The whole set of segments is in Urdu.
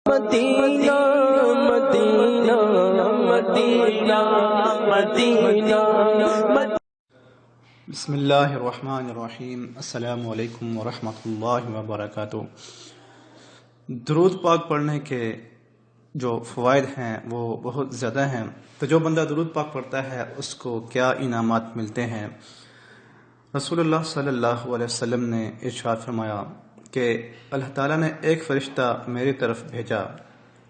مدینہ مدینہ مدینہ مدینہ بسم اللہ الرحمن الرحیم۔ السلام علیکم ورحمۃ اللہ وبرکاتہ۔ درود پاک پڑھنے کے جو فوائد ہیں وہ بہت زیادہ ہیں، تو جو بندہ درود پاک پڑھتا ہے اس کو کیا انعامات ملتے ہیں۔ رسول اللہ صلی اللہ علیہ وسلم نے ارشاد فرمایا کہ اللہ تعالیٰ نے ایک فرشتہ میری طرف بھیجا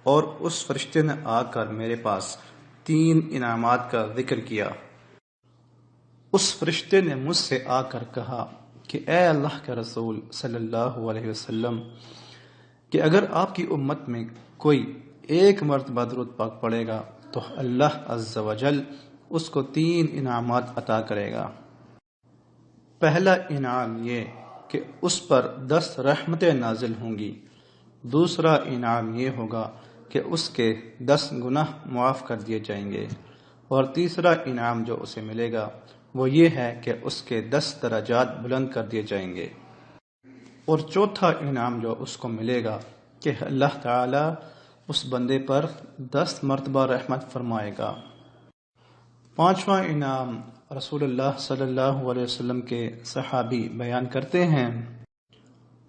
اور اس فرشتے نے آ کر میرے پاس 3 انعامات کا ذکر کیا۔ اس فرشتے نے مجھ سے آ کر کہا کہ اے اللہ کے رسول صلی اللہ علیہ وسلم، کہ اگر آپ کی امت میں کوئی ایک مرتبہ درود پاک پڑھے گا تو اللہ عز و جل اس کو 3 انعامات عطا کرے گا۔ پہلا انعام یہ کہ اس پر 10 رحمتیں نازل ہوں گی۔ دوسرا انعام یہ ہوگا کہ اس کے 10 گناہ معاف کر دیے جائیں گے، اور تیسرا انعام جو اسے ملے گا وہ یہ ہے کہ اس کے 10 درجات بلند کر دیے جائیں گے، اور چوتھا انعام جو اس کو ملے گا کہ اللہ تعالی اس بندے پر 10 مرتبہ رحمت فرمائے گا۔ 5واں انعام رسول اللہ صلی اللہ علیہ وسلم کے صحابی بیان کرتے ہیں،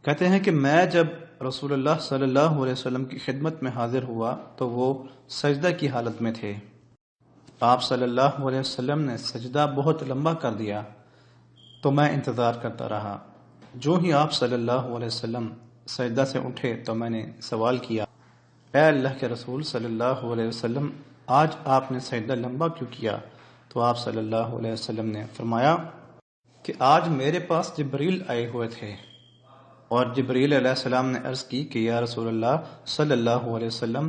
کہتے ہیں کہ میں جب رسول اللہ صلی اللہ علیہ وسلم کی خدمت میں حاضر ہوا تو وہ سجدہ کی حالت میں تھے۔ آپ صلی اللہ علیہ وسلم نے سجدہ بہت لمبا کر دیا تو میں انتظار کرتا رہا۔ جو ہی آپ صلی اللہ علیہ وسلم سجدہ سے اٹھے تو میں نے سوال کیا، اے اللہ کے رسول صلی اللہ علیہ وسلم، آج آپ نے سجدہ لمبا کیوں کیا؟ تو آپ صلی اللہ علیہ وسلم نے فرمایا کہ آج میرے پاس جبریل آئے ہوئے تھے، اور جبریل علیہ السلام نے عرض کی کہ یا رسول اللہ صلی اللہ علیہ وسلم،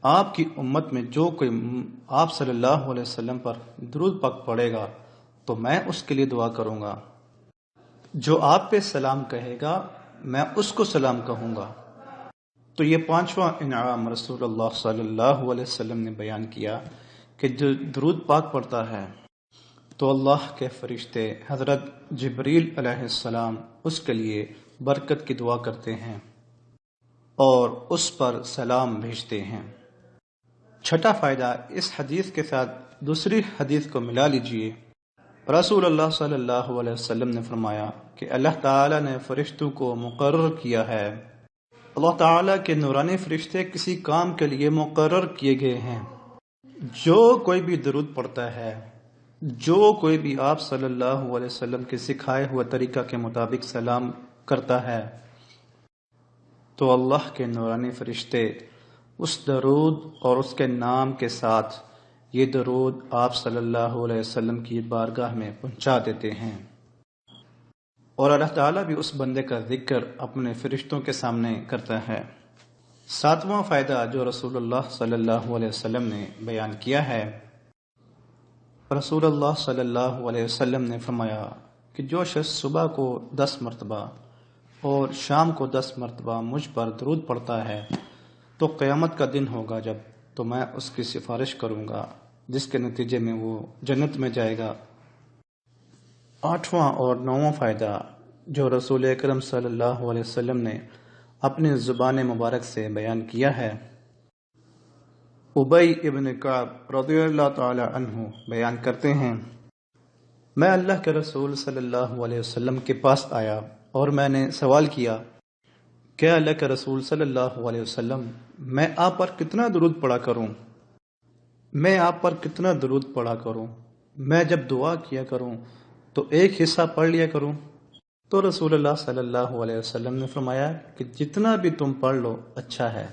آپ کی امت میں جو کوئی آپ صلی اللہ علیہ وسلم پر درود پاک پڑھے گا تو میں اس کے لیے دعا کروں گا، جو آپ پہ سلام کہے گا میں اس کو سلام کہوں گا۔ تو یہ 5واں انعام رسول اللہ صلی اللہ علیہ وسلم نے بیان کیا کہ جو درود پاک پڑھتا ہے تو اللہ کے فرشتے حضرت جبریل علیہ السلام اس کے لیے برکت کی دعا کرتے ہیں اور اس پر سلام بھیجتے ہیں۔ چھٹا فائدہ اس حدیث کے ساتھ دوسری حدیث کو ملا لیجئے۔ رسول اللہ صلی اللہ علیہ وسلم نے فرمایا کہ اللہ تعالیٰ نے فرشتوں کو مقرر کیا ہے۔ اللہ تعالیٰ کے نورانی فرشتے کسی کام کے لیے مقرر کیے گئے ہیں۔ جو کوئی بھی درود پڑھتا ہے، جو کوئی بھی آپ صلی اللہ علیہ وسلم کے سکھائے ہوئے طریقہ کے مطابق سلام کرتا ہے تو اللہ کے نورانی فرشتے اس درود اور اس کے نام کے ساتھ یہ درود آپ صلی اللہ علیہ وسلم کی بارگاہ میں پہنچا دیتے ہیں، اور اللہ تعالیٰ بھی اس بندے کا ذکر اپنے فرشتوں کے سامنے کرتا ہے۔ 7واں فائدہ جو رسول اللہ صلی اللہ علیہ وسلم نے بیان کیا ہے، رسول اللہ صلی اللہ علیہ وسلم نے فرمایا کہ جو شخص صبح کو 10 مرتبہ اور شام کو 10 مرتبہ مجھ پر درود پڑھتا ہے تو قیامت کا دن ہوگا جب تو میں اس کی سفارش کروں گا، جس کے نتیجے میں وہ جنت میں جائے گا۔ 8واں اور 9واں فائدہ جو رسول اکرم صلی اللہ علیہ وسلم نے اپنی زبان مبارک سے بیان کیا ہے، ابی ابن کعب رضی اللہ تعالی عنہ بیان کرتے ہیں، میں اللہ کے رسول صلی اللہ علیہ وسلم کے پاس آیا اور میں نے سوال کیا کہ اللہ کے رسول صلی اللہ علیہ وسلم، میں آپ پر کتنا درود پڑھا کروں؟ میں آپ پر کتنا درود پڑھا کروں؟ میں جب دعا کیا کروں تو ایک حصہ پڑھ لیا کروں؟ تو رسول اللہ صلی اللہ علیہ وسلم نے فرمایا کہ جتنا بھی تم پڑھ لو اچھا ہے،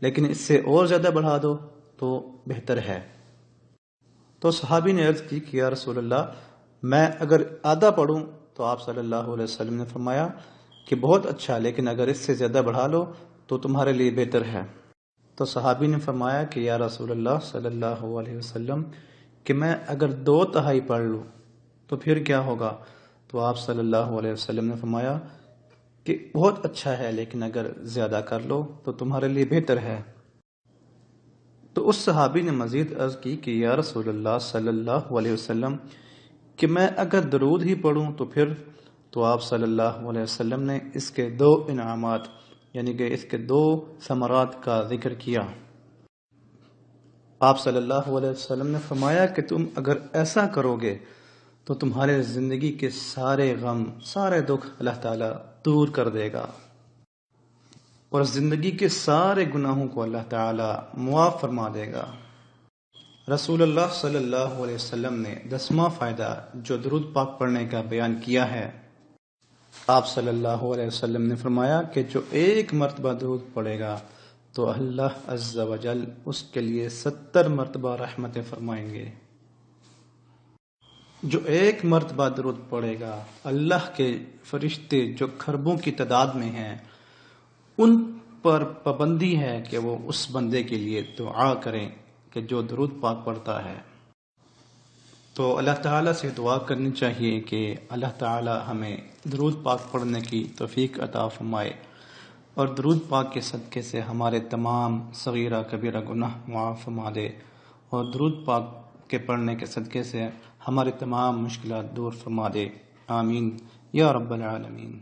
لیکن اس سے اور زیادہ بڑھا دو تو بہتر ہے۔ تو صحابی نے عرض کی کہ یا رسول اللہ، میں اگر آدھا پڑھوں تو آپ صلی اللہ علیہ وسلم نے فرمایا کہ بہت اچھا، لیکن اگر اس سے زیادہ بڑھا لو تو تمہارے لیے بہتر ہے۔ تو صحابی نے فرمایا کہ یا رسول اللہ صلی اللہ علیہ وسلم، کہ میں اگر 2/3 پڑھ لوں تو پھر کیا ہوگا؟ تو آپ صلی اللہ علیہ وسلم نے فرمایا کہ بہت اچھا ہے، لیکن اگر زیادہ کر لو تو تمہارے لیے بہتر ہے۔ تو اس صحابی نے مزید عرض کی کہ یا رسول اللہ صلی اللہ علیہ وسلم، کہ میں اگر درود ہی پڑھوں تو پھر؟ تو آپ صلی اللہ علیہ وسلم نے اس کے 2 انعامات یعنی کہ اس کے 2 ثمرات کا ذکر کیا۔ آپ صلی اللہ علیہ وسلم نے فرمایا کہ تم اگر ایسا کرو گے تو تمہارے زندگی کے سارے غم، سارے دکھ اللہ تعالیٰ دور کر دے گا، اور زندگی کے سارے گناہوں کو اللہ تعالیٰ معاف فرما دے گا۔ رسول اللہ صلی اللہ علیہ وسلم نے 10واں فائدہ جو درود پاک پڑھنے کا بیان کیا ہے، آپ صلی اللہ علیہ وسلم نے فرمایا کہ جو 1 مرتبہ درود پڑھے گا تو اللہ عز و جل اس کے لیے 70 مرتبہ رحمتیں فرمائیں گے۔ جو 1 مرتبہ درود پڑھے گا، اللہ کے فرشتے جو کھربوں کی تعداد میں ہیں ان پر پابندی ہے کہ وہ اس بندے کے لیے دعا کریں کہ جو درود پاک پڑھتا ہے۔ تو اللہ تعالیٰ سے دعا کرنی چاہیے کہ اللہ تعالیٰ ہمیں درود پاک پڑھنے کی توفیق عطا فرمائے، اور درود پاک کے صدقے سے ہمارے تمام صغیرہ کبیرہ گناہ معاف فرما دے، اور درود پاک کے پڑھنے کے صدقے سے ہمارے تمام مشکلات دور فرما دے۔ آمین یا رب العالمین۔